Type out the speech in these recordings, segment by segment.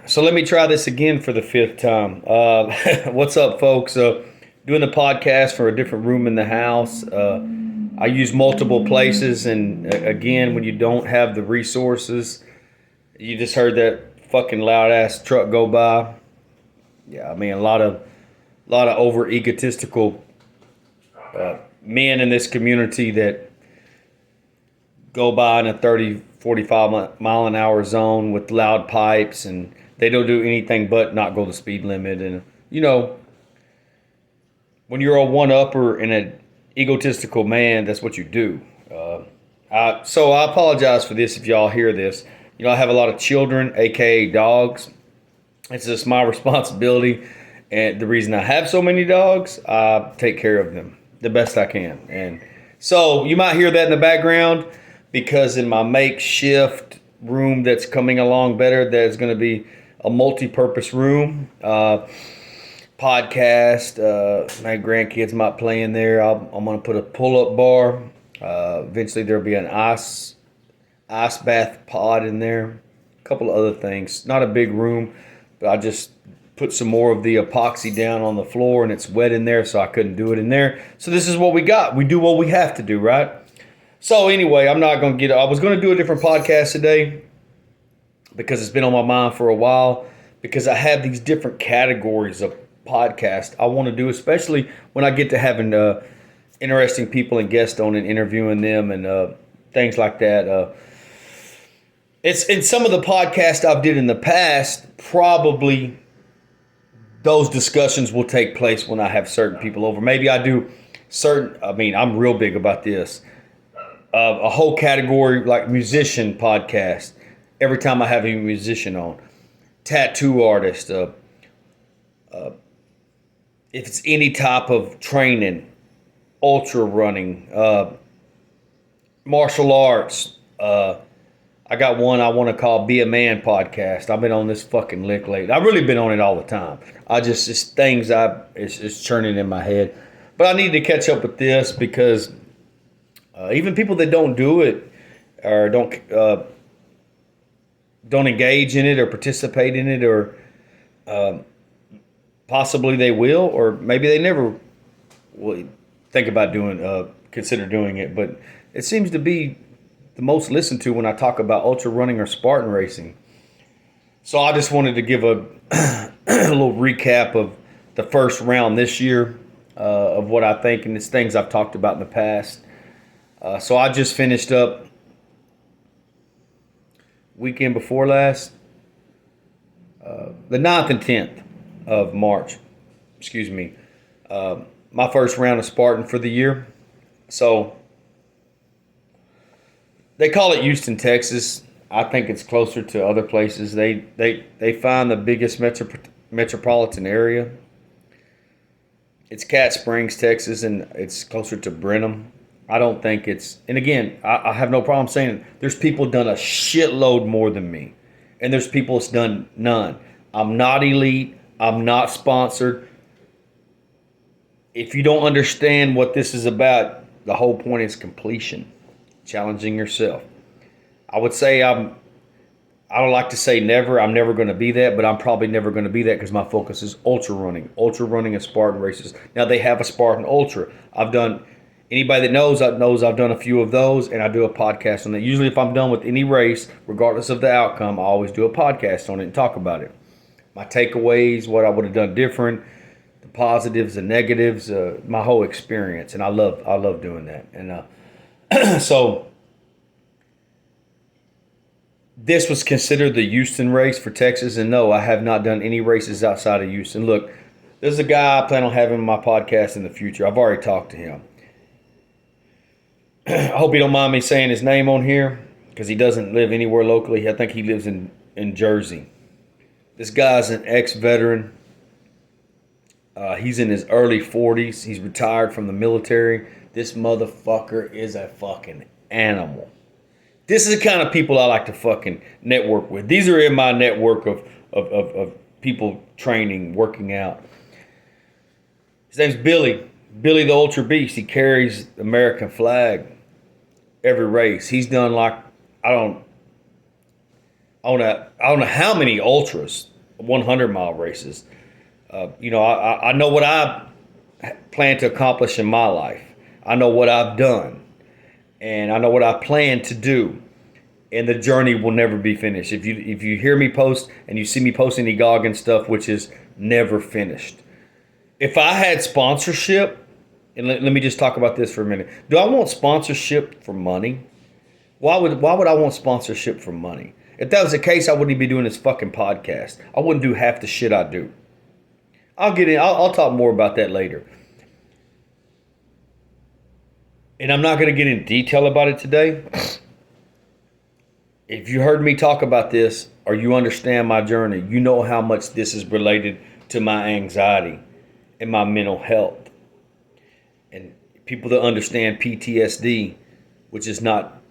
So let me try this again for the fifth time. What's up, folks? Doing the podcast for a different room in the house. I use multiple places, and again, when you don't have the resources, you just heard that fucking loud ass truck go by. Yeah, I mean a lot of over egotistical men in this community that go by in a 30, 45 mile an hour zone with loud pipes, and they don't do anything but not go the speed limit. And you know, when you're a one upper and an egotistical man, that's what you do. So I apologize for this if y'all hear this. You know, I have a lot of children, aka dogs. It's just my responsibility, and the reason I have so many dogs, I take care of them the best I can. And so you might hear that in the background because in my makeshift room that's coming along better, there's going to be a multi-purpose room. Podcast. My grandkids might play in there. I'm going to put a pull-up bar. Eventually there'll be an ice bath pod in there. A couple of other things. Not a big room, but I just put some more of the epoxy down on the floor, and it's wet in there, so I couldn't do it in there. So this is what we got. We do what we have to do, right? So anyway, I'm not going to get. I was going to do a different podcast today because it's been on my mind for a while. Because I have these different categories of podcast I want to do, especially when I get to having interesting people and guests on and interviewing them and things like that. It's in some of the podcasts I've did in the past. Probably those discussions will take place when I have certain people over. Maybe I do certain. I mean, I'm real big about this. A whole category like musician podcast. Every time I have a musician on, tattoo artist. If it's any type of training, ultra running, martial arts. I got one I want to call Be a Man podcast. I've been on this fucking lick lately. I've really been on it all the time. It's things it's churning in my head. But I need to catch up with this because even people that don't do it or don't engage in it or participate in it or possibly they will, or maybe they never will think about consider doing it. But it seems to be the most listened to when I talk about ultra running or Spartan racing. So I just wanted to give a little recap of the first round this year of what I think, and it's things I've talked about in the past. So I just finished up weekend before last, the 9th and 10th of March, excuse me, my first round of Spartan for the year. So they call it Houston, Texas. I think it's closer to other places. They find the biggest metropolitan area. It's Cat Springs, Texas, and it's closer to Brenham. I don't think it's, and again, I have no problem saying it. There's people done a shitload more than me, and there's people that's done none. I'm not elite. I'm not sponsored. If you don't understand what this is about, the whole point is completion, challenging yourself. I would say I don't like to say never. I'm never going to be that, but I'm probably never going to be that because my focus is ultra running and Spartan races. Now they have a Spartan Ultra. Anybody that knows I've done a few of those, and I do a podcast on that. Usually if I'm done with any race, regardless of the outcome, I always do a podcast on it and talk about it. My takeaways, what I would have done different, the positives, the negatives, my whole experience, and I love doing that. And so this was considered the Houston race for Texas, and no, I have not done any races outside of Houston. Look, there's a guy I plan on having on my podcast in the future. I've already talked to him. I hope you don't mind me saying his name on here because he doesn't live anywhere locally. I think he lives in Jersey. This guy's an ex-veteran. He's in his early 40s. He's retired from the military. This motherfucker is a fucking animal. This is the kind of people I like to fucking network with. These are in my network of people training, working out. His name's Billy. Billy the Ultra Beast. He carries the American flag every race. He's done like, I don't know how many ultras, 100-mile races. I know what I plan to accomplish in my life. I know what I've done, and I know what I plan to do. And the journey will never be finished. If you hear me post and you see me posting the Goggin stuff, which is never finished. If I had sponsorship, and let me just talk about this for a minute. Do I want sponsorship for money? Why would I want sponsorship for money? If that was the case, I wouldn't even be doing this fucking podcast. I wouldn't do half the shit I do. I'll talk more about that later. And I'm not going to get in detail about it today. If you heard me talk about this or you understand my journey, you know how much this is related to my anxiety and my mental health. And people that understand PTSD, which is not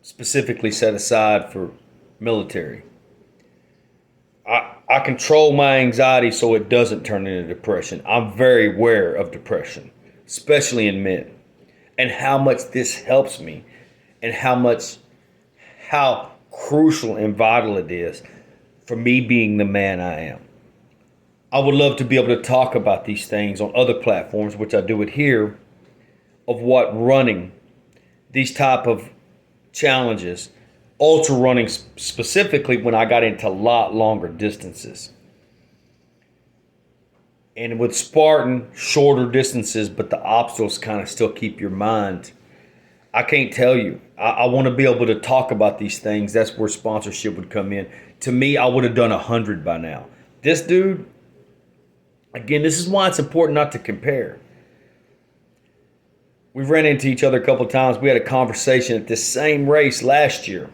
specifically set aside for military. I control my anxiety so it doesn't turn into depression. I'm very aware of depression, especially in men, and how much this helps me and how crucial and vital it is for me being the man I am. I would love to be able to talk about these things on other platforms, which I do it here, of what running, these type of challenges, ultra running specifically when I got into a lot longer distances. And with Spartan, shorter distances, but the obstacles kind of still keep your mind. I can't tell you. I want to be able to talk about these things. That's where sponsorship would come in. To me, I would have done 100 by now. This dude, again, this is why it's important not to compare. We've ran into each other a couple of times. We had a conversation at this same race last year,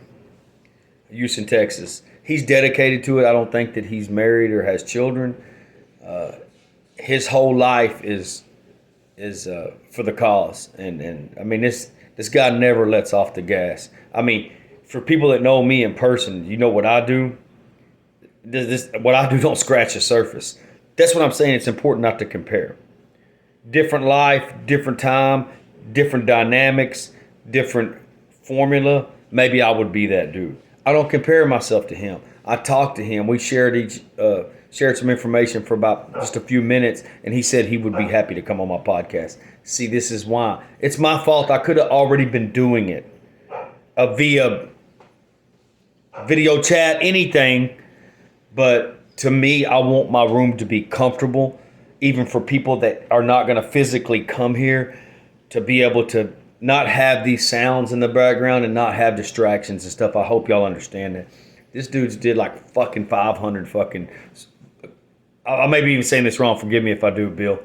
Houston, Texas. He's dedicated to it. I don't think that he's married or has children. His whole life is for the cause. And I mean, this guy never lets off the gas. I mean, for people that know me in person, you know what I do? What I do don't scratch the surface. That's what I'm saying. It's important not to compare. Different life, different time, different dynamics, different formula. Maybe I would be that dude. I don't compare myself to him. I talked to him. We shared some information for about just a few minutes, and he said he would be happy to come on my podcast. See, this is why. It's my fault. I could have already been doing it via video chat, anything. But to me, I want my room to be comfortable, even for people that are not going to physically come here, to be able to not have these sounds in the background and not have distractions and stuff. I hope y'all understand that. This dude's did like fucking 500 fucking... I may be even saying this wrong. Forgive me if I do, Bill.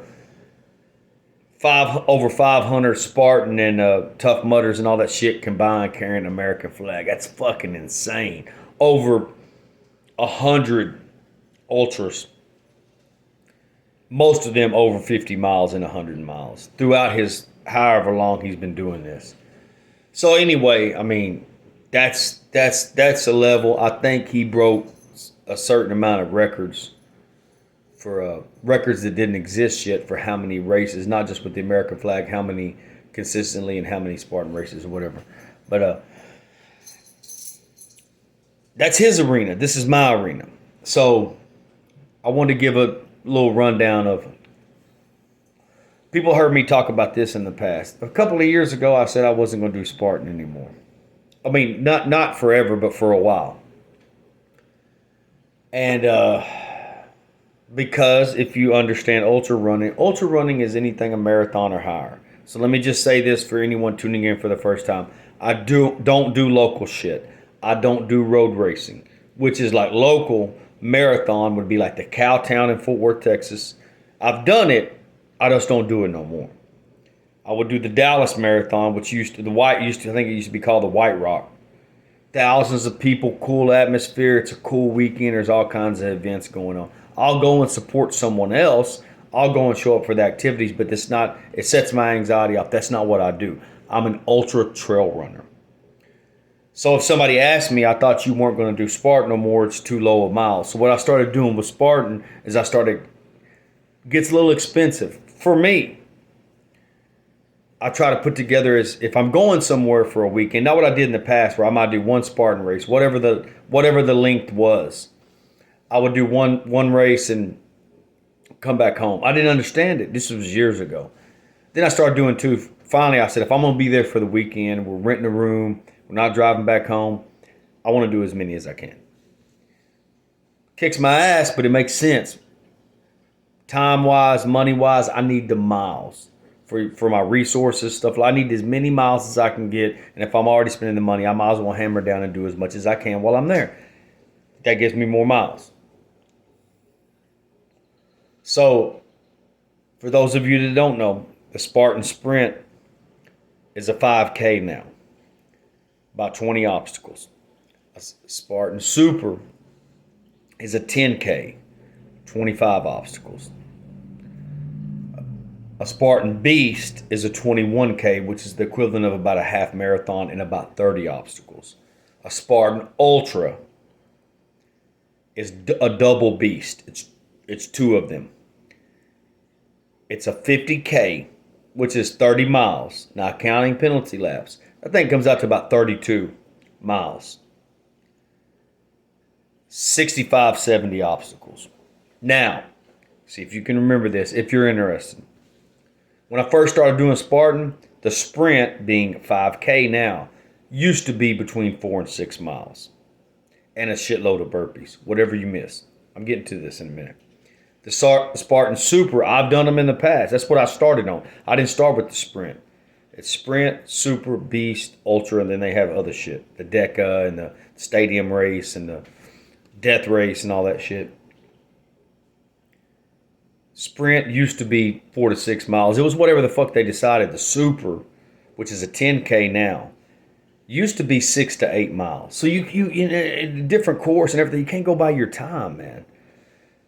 Over 500 Spartan and Tough Mudders and all that shit combined carrying an American flag. That's fucking insane. Over 100 ultras. Most of them over 50 miles and 100 miles. Throughout his however long he's been doing this. So anyway, I mean, that's a level. I think he broke a certain amount of records for records that didn't exist yet for how many races, not just with the American flag, how many consistently and how many Spartan races or whatever. But that's his arena. This is my arena. So I want to give a little rundown of... People heard me talk about this in the past. A couple of years ago, I said I wasn't going to do Spartan anymore. I mean, not forever, but for a while. And because if you understand ultra running is anything a marathon or higher. So let me just say this for anyone tuning in for the first time. I don't do local shit. I don't do road racing, which is like local marathon would be like the Cowtown in Fort Worth, Texas. I've done it. I just don't do it no more. I would do the Dallas Marathon, which I think it used to be called the White Rock. Thousands of people, cool atmosphere. It's a cool weekend. There's all kinds of events going on. I'll go and support someone else. I'll go and show up for the activities, but it sets my anxiety off. That's not what I do. I'm an ultra trail runner. So if somebody asked me, I thought you weren't going to do Spartan no more, it's too low a mile. So what I started doing with Spartan is gets a little expensive for me. I try to put together is if I'm going somewhere for a weekend, not what I did in the past where I might do one Spartan race, whatever the length was. I would do one race and come back home. I didn't understand it. This was years ago. Then I started doing two. Finally, I said, if I'm going to be there for the weekend, we're renting a room, we're not driving back home, I want to do as many as I can. Kicks my ass, but it makes sense. Time-wise, money-wise, I need the miles for my resources, stuff. I need as many miles as I can get, and if I'm already spending the money, I might as well hammer down and do as much as I can while I'm there. That gives me more miles. So, for those of you that don't know, the Spartan Sprint is a 5K now. About 20 obstacles. A Spartan Super is a 10K. 25 obstacles. A Spartan Beast is a 21K, which is the equivalent of about a half marathon and about 30 obstacles. A Spartan Ultra is a double beast. It's two of them. It's a 50K, which is 30 miles. Now, counting penalty laps, I think it comes out to about 32 miles. 65, 70 obstacles. Now, see if you can remember this, if you're interested. When I first started doing Spartan, the sprint, being 5K now, used to be between 4 and 6 miles. And a shitload of burpees, whatever you miss. I'm getting to this in a minute. The Spartan Super, I've done them in the past. That's what I started on. I didn't start with the sprint. It's sprint, super, beast, ultra, and then they have other shit. The DECA and the stadium race and the death race and all that shit. Sprint used to be 4 to 6 miles. It was whatever the fuck they decided. The Super, which is a 10K now, used to be 6 to 8 miles. So you in a different course and everything, you can't go by your time, man.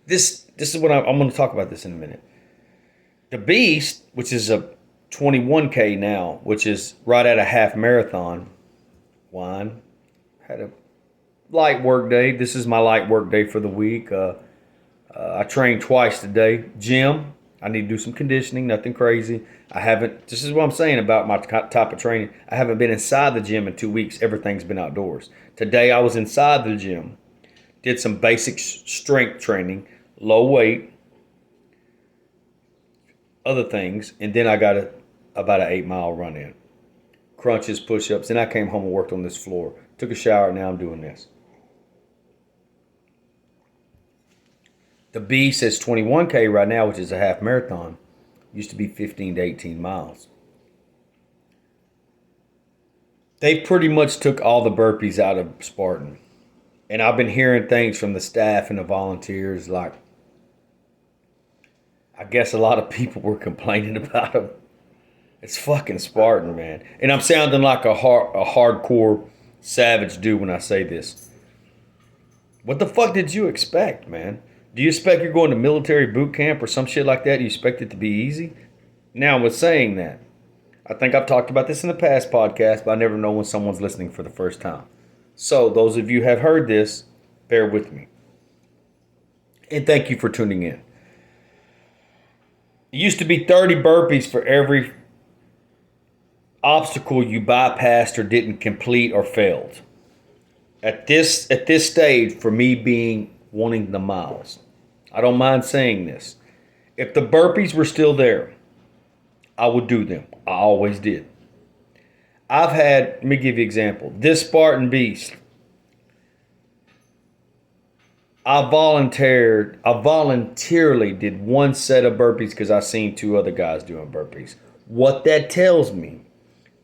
This is what I'm going to talk about this in a minute. The Beast, which is a 21K now, which is right at a half marathon. Had a light work day. This is my light work day for the week. I trained twice today. Gym, I need to do some conditioning, nothing crazy. This is what I'm saying about my type of training. I haven't been inside the gym in 2 weeks. Everything's been outdoors. Today I was inside the gym. Did some basic strength training, low weight, other things, and then I got about an 8-mile run in. Crunches, push-ups, and I came home and worked on this floor. Took a shower, and now I'm doing this. The B says 21K right now, which is a half marathon. Used to be 15 to 18 miles. They pretty much took all the burpees out of Spartan. And I've been hearing things from the staff and the volunteers like, I guess a lot of people were complaining about them. It's fucking Spartan, man. And I'm sounding like a hardcore savage dude when I say this. What the fuck did you expect, man? Do you expect you're going to military boot camp or some shit like that? Do you expect it to be easy? Now, with saying that, I think I've talked about this in the past podcast, but I never know when someone's listening for the first time. So, those of you who have heard this, bear with me. And thank you for tuning in. It used to be 30 burpees for every obstacle you bypassed or didn't complete or failed. At this stage, for me wanting the miles, I don't mind saying this. If the burpees were still there, I would do them. I always did. Let me give you an example. This Spartan Beast, I voluntarily did one set of burpees because I seen 2 other guys doing burpees. What that tells me,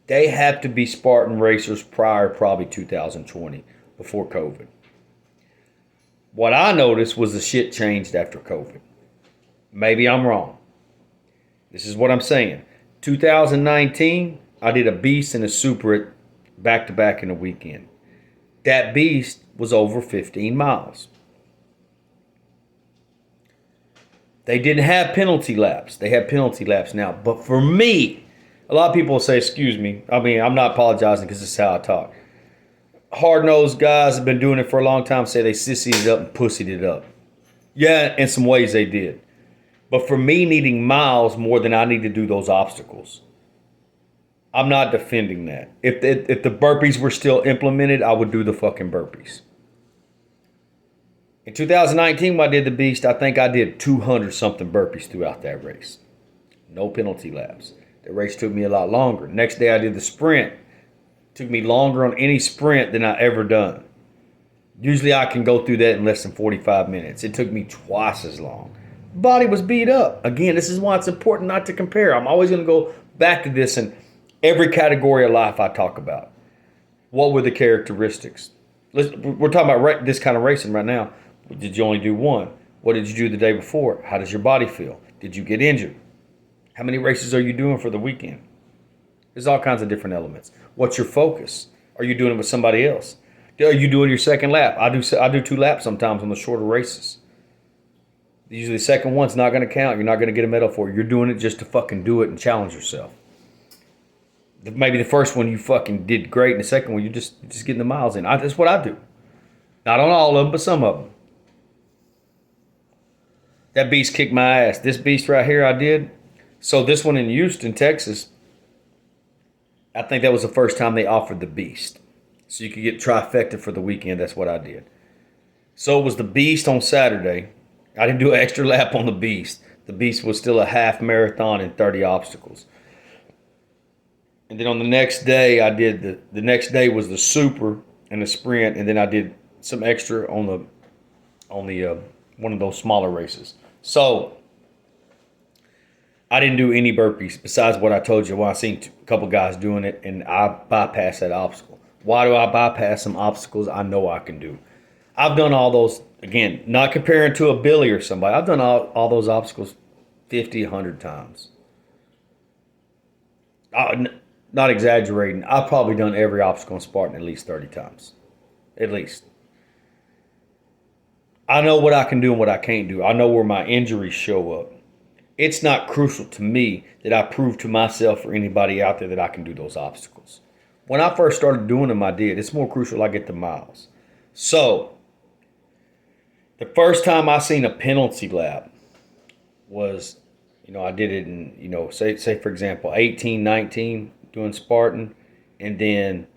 they have to be Spartan racers prior probably 2020, before COVID. What I noticed was the shit changed after COVID. Maybe I'm wrong. This is what I'm saying. 2019, I did a Beast and a Super back-to-back in a weekend. That Beast was over 15 miles. They didn't have penalty laps. They have penalty laps now. But for me, a lot of people will say, excuse me. I mean, I'm not apologizing because this is how I talk. Hard-nosed guys have been doing it for a long time, say they sissied it up and pussied it up. Yeah, in some ways they did. But for me needing miles more than I need to do those obstacles, I'm not defending that. If the burpees were still implemented, I would do the fucking burpees. In 2019, when I did the beast, I think I did 200 something burpees throughout that race. No penalty laps. The race took me a lot longer. Next day I did the sprint. It took me longer on any sprint than I ever done. Usually I can go through that in less than 45 minutes. It took me twice as long. Body was beat up. Again, this is why it's important not to compare. I'm always going to go back to this in every category of life I talk about. What were the characteristics? We're talking about this kind of racing right now. Did you only do one? What did you do the day before? How does your body feel? Did you get injured? How many races are you doing for the weekend? There's all kinds of different elements. What's your focus? Are you doing it with somebody else? Are you doing your second lap? I do 2 laps sometimes on the shorter races. Usually the second one's not going to count. You're not going to get a medal for it. You're doing it just to fucking do it and challenge yourself. Maybe the first one you fucking did great, and the second one you're just getting the miles in. That's what I do. Not on all of them, but some of them. That beast kicked my ass. This beast right here I did. So this one in Houston, Texas, I think that was the first time they offered the beast. So you could get trifecta for the weekend. That's what I did. So it was the beast on Saturday. I didn't do an extra lap on the beast. The beast was still a half marathon and 30 obstacles. And then on the next day, I did the next day was the super and the sprint, and then I did some extra on the one of those smaller races. So I didn't do any burpees besides what I told you. Well, I seen a couple guys doing it, and I bypassed that obstacle. Why do I bypass some obstacles I know I can do? I've done all those, again, not comparing to a Billy or somebody. I've done all those obstacles 50, 100 times. Not exaggerating. I've probably done every obstacle in Spartan at least 30 times. At least. I know what I can do and what I can't do. I know where my injuries show up. It's not crucial to me that I prove to myself or anybody out there that I can do those obstacles. When I first started doing them, I did. It's more crucial I get the miles. So, the first time I seen a penalty lap was, I did it in, say for example, 18, 19 doing Spartan, and then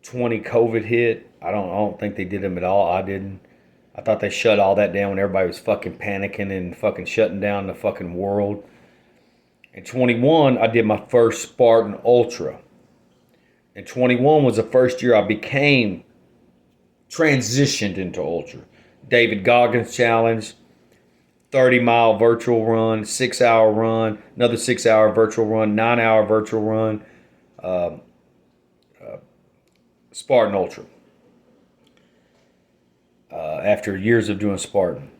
20 COVID hit. I don't think they did them at all. I didn't. I thought they shut all that down when everybody was fucking panicking and fucking shutting down the fucking world. In 21, I did my first Spartan Ultra. And 21 was the first year I transitioned into Ultra. David Goggins Challenge, 30-mile virtual run, 6-hour run, another 6-hour virtual run, 9-hour virtual run, Spartan Ultra. After years of doing Spartan.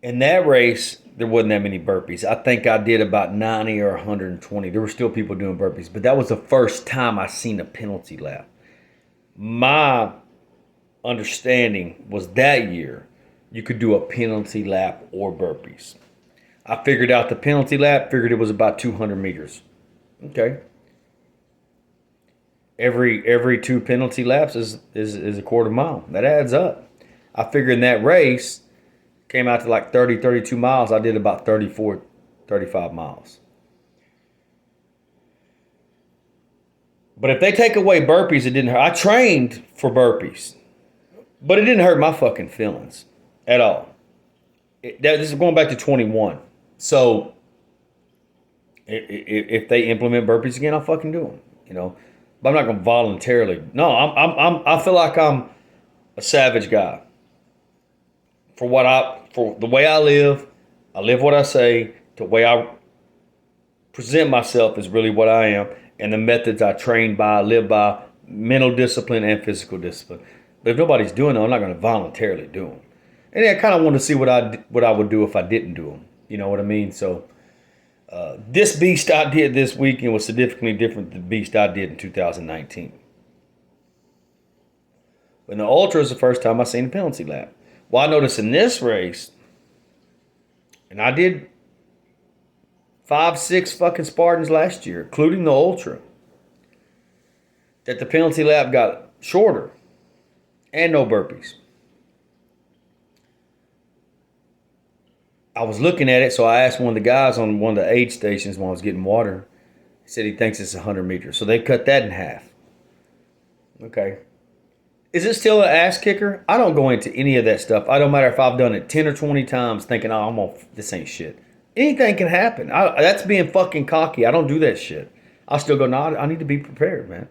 In that race, there wasn't that many burpees. I think I did about 90 or 120. There were still people doing burpees, but that was the first time I seen a penalty lap. My understanding was that year you could do a penalty lap or burpees. I figured out the penalty lap, figured it was about 200 meters. Okay. Every 2 penalty laps is a quarter mile. That adds up. I figured in that race, came out to like 30, 32 miles. I did about 34, 35 miles. But if they take away burpees, it didn't hurt. I trained for burpees, but it didn't hurt my fucking feelings at all. This is going back to 21. So if they implement burpees again, I'll fucking do them. But I'm not going to voluntarily. No, I feel like I'm a savage guy. For the way I live what I say. The way I present myself is really what I am, and the methods I train by, live by, mental discipline and physical discipline. But if nobody's doing them, I'm not going to voluntarily do them. And I kind of want to see what I would do if I didn't do them. You know what I mean? So. This beast I did this weekend was significantly different than the beast I did in 2019. But the Ultra is the first time I seen a penalty lap. Well, I noticed in this race, and I did 5, 6 fucking Spartans last year, including the Ultra, that the penalty lap got shorter and no burpees. I was looking at it, so I asked one of the guys on one of the aid stations when I was getting water. He said he thinks it's 100 meters. So they cut that in half. Okay. Is it still an ass kicker? I don't go into any of that stuff. I don't matter if I've done it 10 or 20 times thinking, oh, this ain't shit. Anything can happen. That's being fucking cocky. I don't do that shit. I still go, no, I need to be prepared, man.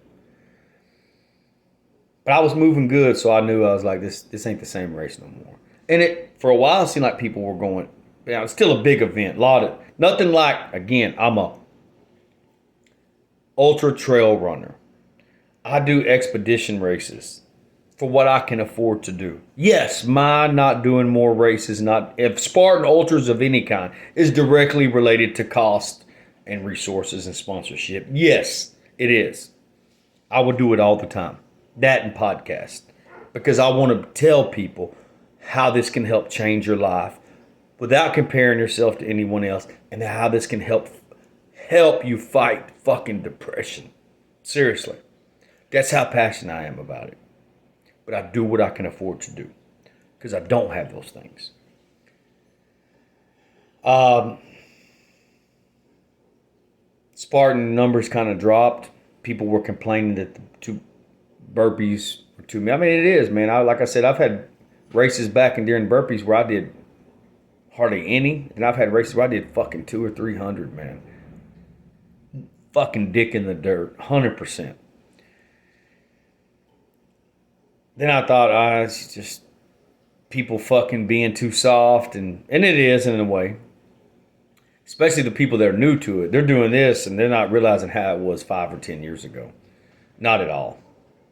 But I was moving good, so I knew I was like, this ain't the same race no more. And it for a while it seemed like people were going, it's still a big event. Nothing like, again, I'm a ultra trail runner. I do expedition races for what I can afford to do. Yes, my not doing more races, if Spartan ultras of any kind is directly related to cost and resources and sponsorship. Yes, it is. I would do it all the time. That and podcast. Because I want to tell people how this can help change your life without comparing yourself to anyone else, and how this can help you fight fucking depression. Seriously. That's how passionate I am about it. But I do what I can afford to do. Because I don't have those things. Spartan numbers kind of dropped. People were complaining that the 2 burpees were too many. I mean, it is, man. Like I said, I've had races back and during burpees where I did hardly any. And I've had races where I did fucking 200 or 300, man. Fucking dick in the dirt. 100%. Then I thought, it's just people fucking being too soft. And it is in a way. Especially the people that are new to it. They're doing this and they're not realizing how it was 5 or 10 years ago. Not at all.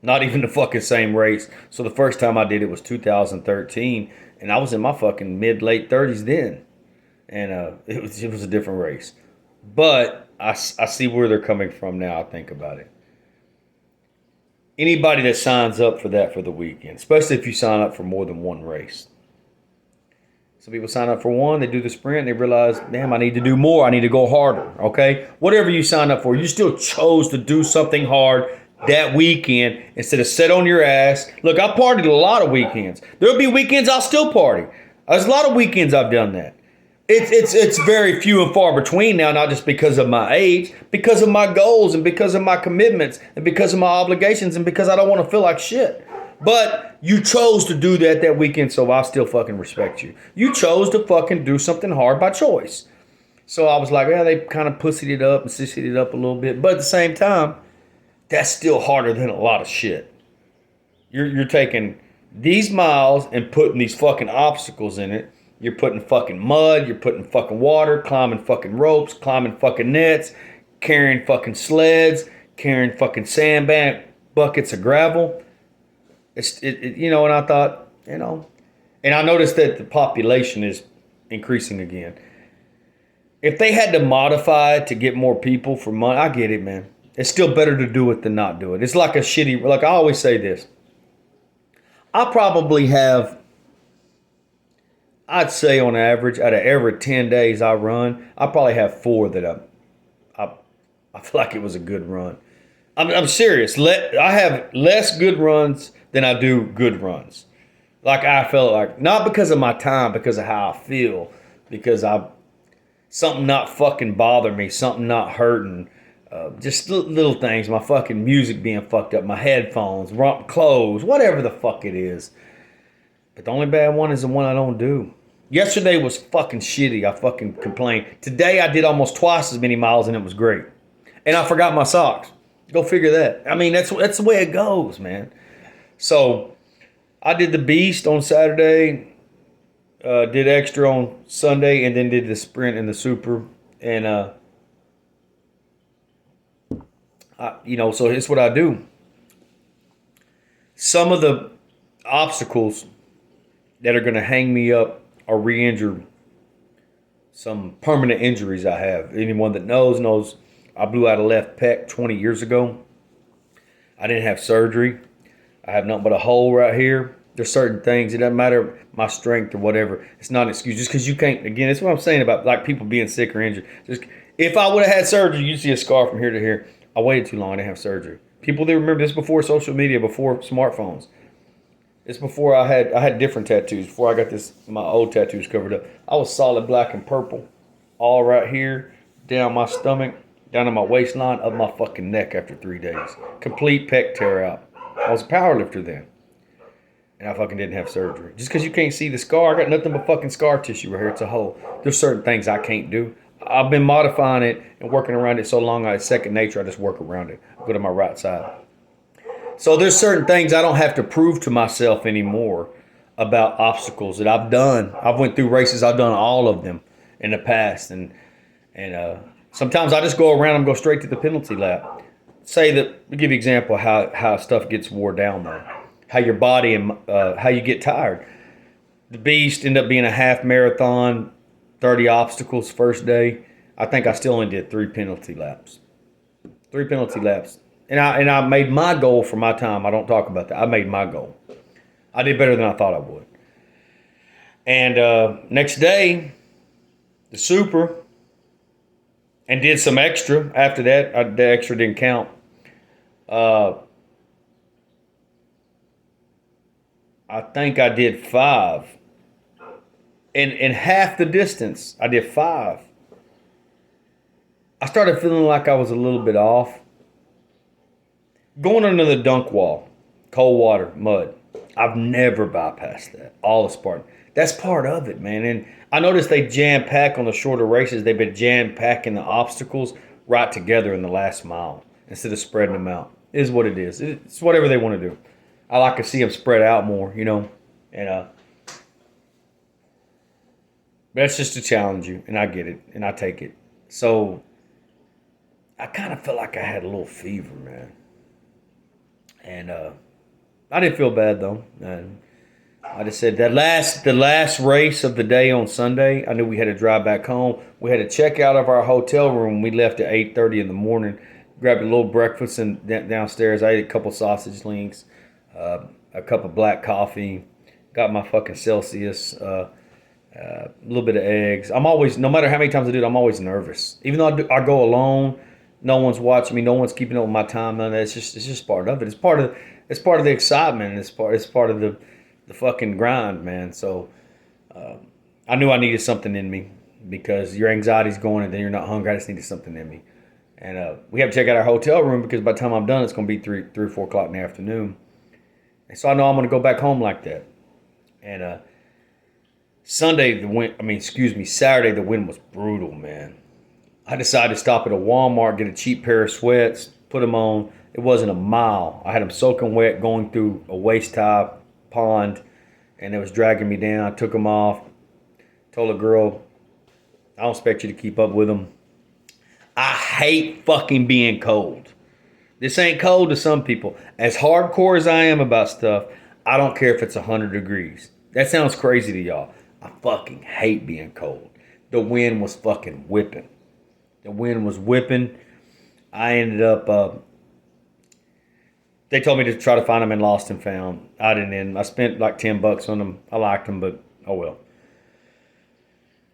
Not even the fucking same race. So the first time I did it was 2013. And I was in my fucking mid-late 30s then. And it was a different race. But I see where they're coming from now, I think about it. Anybody that signs up for that for the weekend, especially if you sign up for more than one race. Some people sign up for one, they do the sprint, they realize, damn, I need to do more, I need to go harder, okay? Whatever you sign up for, you still chose to do something hard that weekend instead of sit on your ass. Look, I partied a lot of weekends. There'll be weekends I'll still party. There's a lot of weekends I've done that. It's very few and far between now, not just because of my age, because of my goals and because of my commitments and because of my obligations and because I don't want to feel like shit. But you chose to do that weekend, so I still fucking respect you. You chose to fucking do something hard by choice. So I was like, yeah, they kind of pussied it up and sissied it up a little bit. But at the same time, that's still harder than a lot of shit. You're taking these miles and putting these fucking obstacles in it. You're putting fucking mud, you're putting fucking water, climbing fucking ropes, climbing fucking nets, carrying fucking sleds, carrying fucking sandbag buckets of gravel. And I thought, and I noticed that the population is increasing again. If they had to modify it to get more people for money, I get it, man. It's still better to do it than not do it. It's like like I always say this. I probably have, I'd say on average, out of every 10 days I run, I probably have 4 that I feel like it was a good run. I'm serious. I have less good runs than I do good runs. Like I felt like, not because of my time, because of how I feel, because something not fucking bothering me, something not hurting, just little things, my fucking music being fucked up, my headphones, clothes, whatever the fuck it is. But the only bad one is the one I don't do. Yesterday was fucking shitty. I fucking complained. Today I did almost twice as many miles and it was great. And I forgot my socks. Go figure that. I mean, that's the way it goes, man. So I did the Beast on Saturday, did extra on Sunday, and then did the sprint and the super. And, so here's what I do. Some of the obstacles that are going to hang me up or re-injure some permanent injuries I have. Anyone that knows I blew out a left pec 20 years ago. I didn't have surgery. I have nothing but a hole right here. There's certain things. It doesn't matter my strength or whatever. It's not an excuse. Just because you can't. Again, that's what I'm saying about like people being sick or injured. Just if I would have had surgery, you'd see a scar from here to here. I waited too long. I didn't have surgery. People, they remember this before social media, before smartphones. It's before I had different tattoos. Before I got my old tattoos covered up. I was solid black and purple, all right here, down my stomach, down to my waistline, up my fucking neck after 3 days. Complete pec tear out. I was a power lifter then. And I fucking didn't have surgery. Just because you can't see the scar, I got nothing but fucking scar tissue right here. It's a hole. There's certain things I can't do. I've been modifying it and working around it so long, it's second nature. I just work around it. I go to my right side. So there's certain things I don't have to prove to myself anymore about obstacles that I've done. I've went through races. I've done all of them in the past. And sometimes I just go around and go straight to the penalty lap. Say that, I'll give you an example of how stuff gets wore down though. How your body and how you get tired. The Beast ended up being a half marathon, 30 obstacles first day. I think I still only did 3 penalty laps. 3 penalty laps. And I made my goal for my time. I don't talk about that. I made my goal. I did better than I thought I would. And next day, the super, and did some extra. After that, the extra didn't count. I think I did 5. In half the distance, I did 5. I started feeling like I was a little bit off. Going under the dunk wall, cold water, mud. I've never bypassed that. All the Spartan. That's part of it, man. And I noticed they jam-pack on the shorter races. They've been jam-packing the obstacles right together in the last mile instead of spreading them out. It is what it is. It's whatever they want to do. I like to see them spread out more, you know. And that's just to challenge you, and I get it, and I take it. So I kind of felt like I had a little fever, man. And I didn't feel bad though. And I just said the last race of the day on Sunday, I knew we had to drive back home. We had to check out of our hotel room. We left at 8:30 in the morning. Grabbed a little breakfast and downstairs. I ate a couple sausage links, a cup of black coffee. Got my fucking Celsius, a little bit of eggs. I'm always, no matter how many times I do it, I'm always nervous. Even though I go alone, no one's watching me, no one's keeping up with my time. None of that. It's just part of it. It's part of the excitement. It's part of the fucking grind, man. So I knew I needed something in me because your anxiety's going and then you're not hungry. I just needed something in me. And we have to check out our hotel room because by the time I'm done, it's going to be 3 or 4 o'clock in the afternoon. And so I know I'm going to go back home like that. And Saturday, the wind was brutal, man. I decided to stop at a Walmart, get a cheap pair of sweats, put them on. It wasn't a mile. I had them soaking wet going through a waist-high pond, and it was dragging me down. I took them off. Told a girl, I don't expect you to keep up with them. I hate fucking being cold. This ain't cold to some people. As hardcore as I am about stuff, I don't care if it's 100 degrees. That sounds crazy to y'all. I fucking hate being cold. The wind was fucking whipping. The wind was whipping. I ended up, they told me to try to find them in Lost and Found. I didn't. I spent like $10 on them. I liked them, but oh well.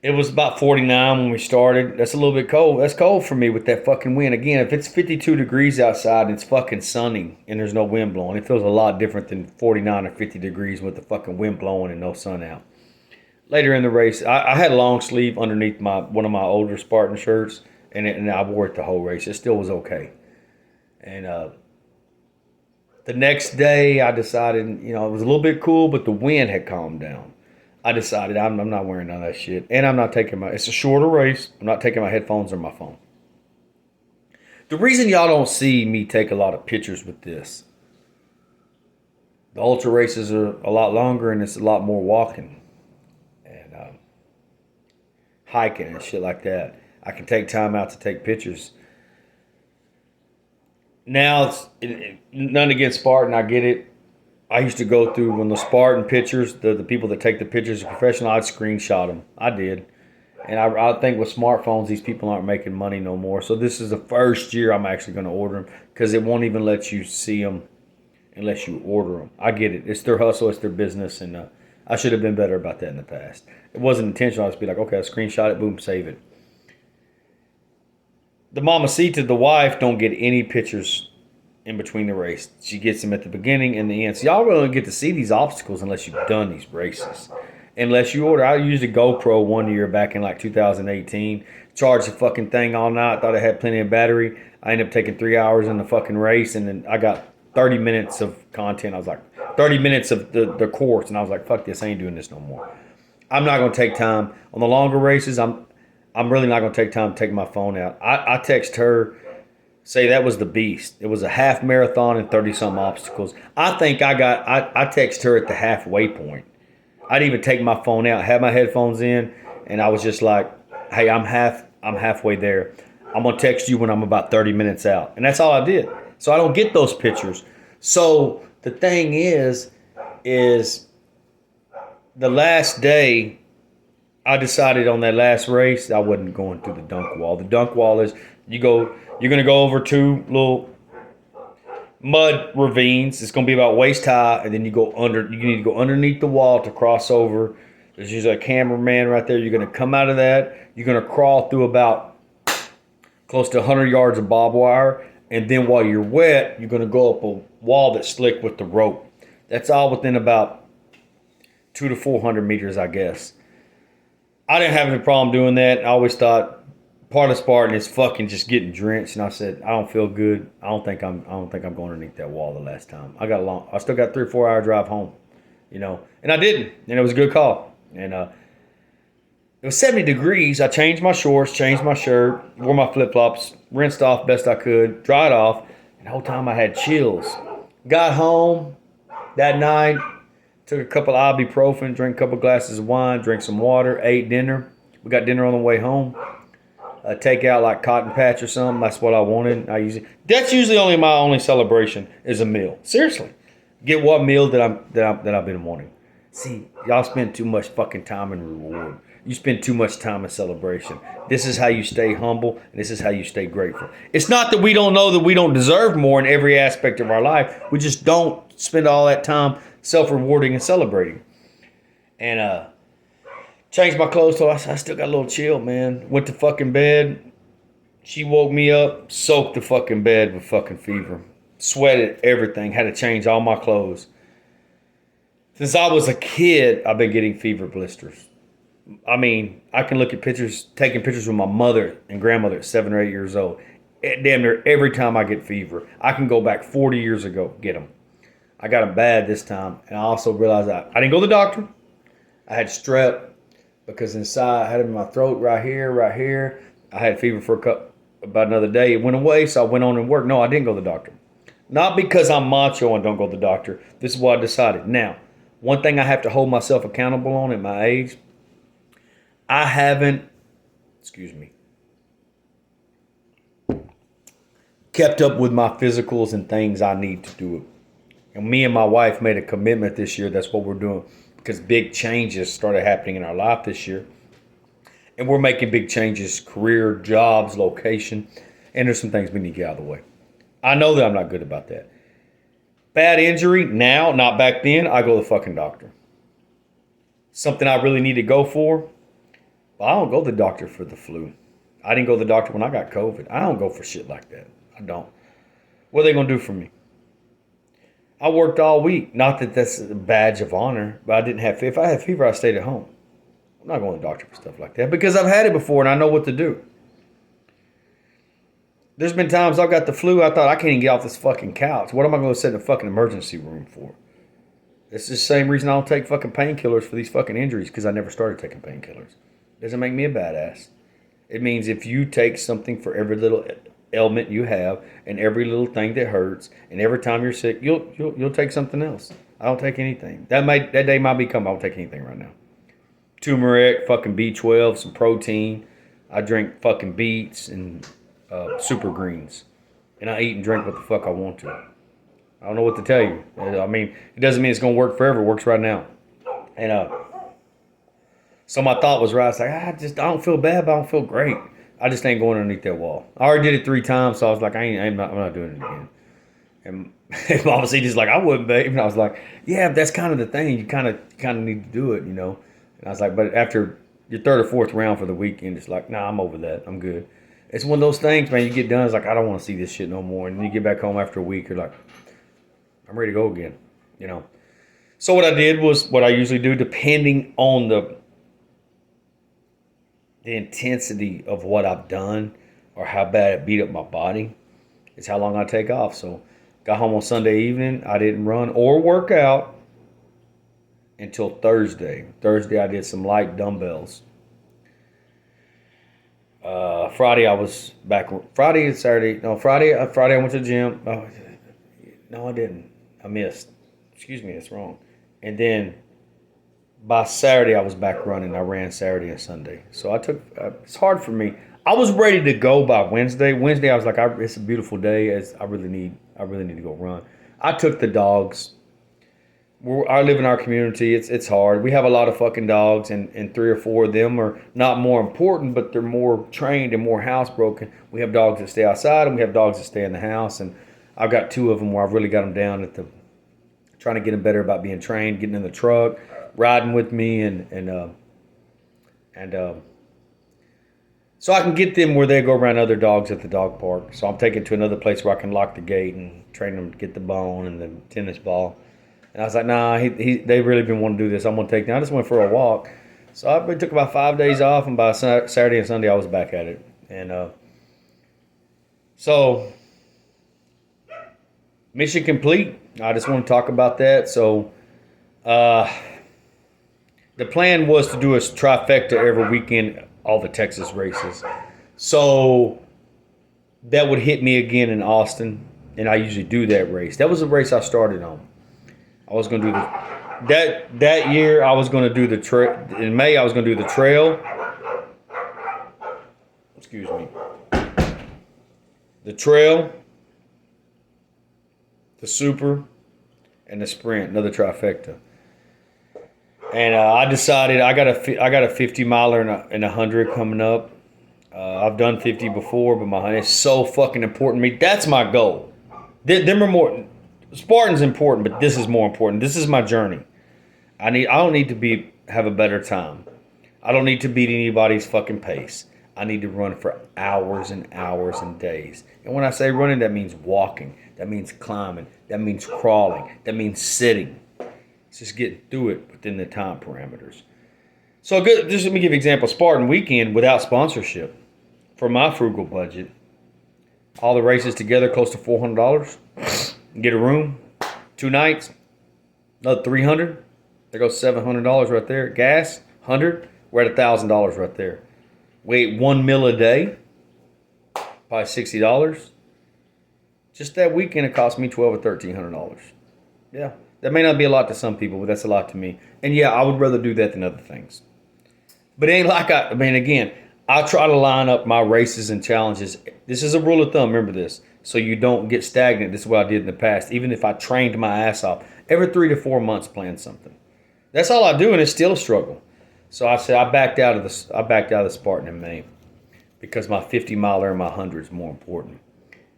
It was about 49 when we started. That's a little bit cold. That's cold for me with that fucking wind. Again, if it's 52 degrees outside and it's fucking sunny and there's no wind blowing, it feels a lot different than 49 or 50 degrees with the fucking wind blowing and no sun out. Later in the race, I had a long sleeve underneath one of my older Spartan shirts, and I wore it the whole race. It still was okay. And the next day, I decided, it was a little bit cool, but the wind had calmed down. I decided I'm not wearing none of that shit. And I'm not taking it's a shorter race. I'm not taking my headphones or my phone. The reason y'all don't see me take a lot of pictures with this, the ultra races are a lot longer and it's a lot more walking and hiking and shit like that. I can take time out to take pictures. Now, none against Spartan, I get it. I used to go through when the Spartan pictures, the people that take the pictures are professional, I'd screenshot them. I did. And I think with smartphones, these people aren't making money no more. So this is the first year I'm actually going to order them because it won't even let you see them unless you order them. I get it. It's their hustle. It's their business. And I should have been better about that in the past. It wasn't intentional. I'd just be like, okay, I'll screenshot it, boom, save it. The mamacita, the wife, don't get any pictures in between the race. She gets them at the beginning and the end. So y'all really don't get to see these obstacles unless you've done these races. unless you order. I used a GoPro one year back in like 2018. Charged the fucking thing all night. Thought it had plenty of battery. I ended up taking 3 hours in the fucking race, and then I got 30 minutes of content. I was like, 30 minutes of the course, and I was like, fuck this, I ain't doing this no more. I'm not gonna take time on the longer races. I'm really not gonna take time to take my phone out. I text her, say that was the beast. It was a half marathon and 30 some obstacles. I think I text her at the halfway point. I didn't even take my phone out, had my headphones in, and I was just like, hey, I'm halfway there. I'm gonna text you when I'm about 30 minutes out. And that's all I did. So I don't get those pictures. So the thing is the last day I decided on that last race I wasn't going through the dunk wall. The dunk wall is you're gonna go over two little mud ravines. It's gonna be about waist high, and then you need to go underneath the wall to cross over. There's usually a cameraman right there. You're gonna come out of that. You're gonna crawl through about close to 100 yards of barbed wire, and then while you're wet, you're gonna go up a wall that's slick with the rope. That's all within about 200 to 400 meters, I guess. I didn't have any problem doing that. I always thought part of Spartan is fucking just getting drenched, and I said I don't feel good. I don't think I'm going underneath that wall the last time. I still got 3 or 4 hour drive home, and I didn't, and it was a good call. And it was 70 degrees. I changed my shorts, changed my shirt, wore my flip flops, rinsed off best I could, dried off, and the whole time I had chills. Got home that night. Took a couple of ibuprofen, drank a couple glasses of wine, drank some water, ate dinner. We got dinner on the way home. Take out like Cotton Patch or something. That's what I wanted. That's usually my only celebration is a meal. Seriously, get what meal that I've been wanting. See, y'all spend too much fucking time in reward. You spend too much time in celebration. This is how you stay humble, and this is how you stay grateful. It's not that we don't know that we don't deserve more in every aspect of our life. We just don't spend all that time self-rewarding and celebrating. And changed my clothes, so I still got a little chill, man. Went to fucking bed. She woke me up, soaked the fucking bed with fucking fever. Sweated everything, had to change all my clothes. Since I was a kid, I've been getting fever blisters. I mean, I can look at pictures, taking pictures with my mother and grandmother at 7 or 8 years old. Damn near every time I get fever. I can go back 40 years ago, get them. I got them bad this time. And I also realized I didn't go to the doctor. I had strep because inside I had it in my throat right here. I had fever for about another day. It went away, so I went on and worked. No, I didn't go to the doctor. Not because I'm macho and don't go to the doctor. This is what I decided. Now, one thing I have to hold myself accountable on at my age, I haven't, kept up with my physicals and things I need to do. And me and my wife made a commitment this year. That's what we're doing because big changes started happening in our life this year. And we're making big changes, career, jobs, location. And there's some things we need to get out of the way. I know that I'm not good about that. Bad injury, now, not back then, I go to the fucking doctor. Something I really need to go for, but I don't go to the doctor for the flu. I didn't go to the doctor when I got COVID. I don't go for shit like that. I don't. What are they going to do for me? I worked all week. Not that that's a badge of honor, but I didn't have fever. If I had fever, I stayed at home. I'm not going to the doctor for stuff like that because I've had it before and I know what to do. There's been times I've got the flu, I thought I can't even get off this fucking couch. What am I going to sit in a fucking emergency room for? It's the same reason I don't take fucking painkillers for these fucking injuries because I never started taking painkillers. Doesn't make me a badass. It means if you take something for every little ailment you have and every little thing that hurts and every time you're sick, you'll take something else. I don't take anything. That day might be coming. I don't take anything right now. Turmeric, fucking B12, some protein. I drink fucking beets and super greens. And I eat and drink what the fuck I want to. I don't know what to tell you. I mean, it doesn't mean it's going to work forever. It works right now. And so my thought was right. I was like, I don't feel bad, but I don't feel great. I just ain't going underneath that wall. I already did it 3 times, so I was like, I'm not doing it again. And Mama C's like, I wouldn't, babe. And I was like, yeah, that's kind of the thing. You kind of need to do it, you know. And I was like, but after your 3rd or 4th round for the weekend, it's like, nah, I'm over that. I'm good. It's one of those things, man. You get done, it's like, I don't want to see this shit no more. And then you get back home after a week, you're like, I'm ready to go again, you know. So what I did was what I usually do, depending on the intensity of what I've done or how bad it beat up my body, is how long I take off. So got home on Sunday evening. I didn't run or work out until Thursday. Thursday I did some light dumbbells. Friday I was back. Friday and Saturday. No, Friday I went to the gym. Oh, no, I didn't. I missed. Excuse me, that's wrong. And then by Saturday I was back running. I ran Saturday and Sunday. So I took. It's hard for me. I was ready to go by Wednesday. Wednesday I was like, it's a beautiful day. I really need to go run. I took the dogs. I live in our community. It's hard. We have a lot of fucking dogs, and 3 or 4 of them are not more important, but they're more trained and more housebroken. We have dogs that stay outside, and we have dogs that stay in the house. And I've got 2 of them where I've really got them down at trying to get them better about being trained, getting in the truck, riding with me, and so I can get them where they go around other dogs at the dog park. So I'm taking to another place where I can lock the gate and train them to get the bone and the tennis ball. And I was like, nah, they've really been wanting to do this. I'm going to take them. I just went for a walk. So I took about 5 days off, and by Saturday and Sunday, I was back at it. And so, mission complete. I just want to talk about that. So, the plan was to do a trifecta every weekend, all the Texas races. So, that would hit me again in Austin, and I usually do that race. That was a race I started on. I was going to do that year. I was going to do the trail in May. I was going to do the trail. Excuse me. The trail, the super, and the sprint. Another trifecta. And I decided I got a 50 miler and a 100 coming up. I've done 50 before, but my 100 is so fucking important to me. That's my goal. Them are more. Spartan's important, but this is more important. This is my journey. I don't need to have a better time. I don't need to beat anybody's fucking pace. I need to run for hours and hours and days. And when I say running, that means walking. That means climbing. That means crawling. That means sitting. It's just getting through it within the time parameters. So just let me give you an example. Spartan weekend without sponsorship. For my frugal budget, all the races together close to $400. Get a room, 2 nights, another $300. There goes $700 right there. Gas, $100. We're at $1,000 right there. We ate 1 meal a day, probably $60. Just that weekend, it cost me $1,200 or $1,300. Yeah, that may not be a lot to some people, but that's a lot to me. And yeah, I would rather do that than other things. But it ain't like again, I try to line up my races and challenges. This is a rule of thumb. Remember this. So you don't get stagnant. This is what I did in the past. Even if I trained my ass off, every 3 to 4 months plan something. That's all I do, and it's still a struggle. So I said I backed out of the Spartan in May because my 50 miler and my 100 is more important.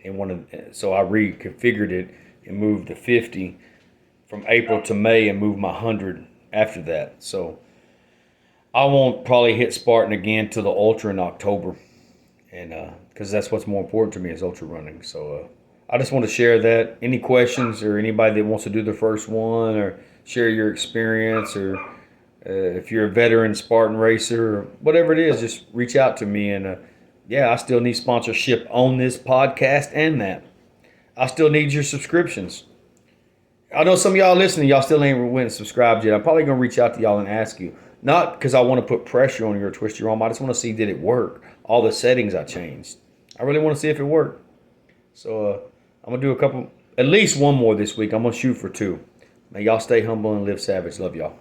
And so I reconfigured it and moved the 50 from April to May and moved my 100 after that. So I won't probably hit Spartan again till the Ultra in October. And because that's what's more important to me is ultra running. So I just want to share that. Any questions or anybody that wants to do their first one or share your experience or if you're a veteran Spartan racer or whatever it is, just reach out to me. And yeah, I still need sponsorship on this podcast and that. I still need your subscriptions. I know some of y'all listening, y'all still ain't went and subscribed yet. I'm probably going to reach out to y'all and ask you. Not because I want to put pressure on you or twist your arm. I just want to see, did it work? All the settings I changed. I really want to see if it worked. So I'm going to do at least one more this week. I'm going to shoot for 2. May y'all stay humble and live savage. Love y'all.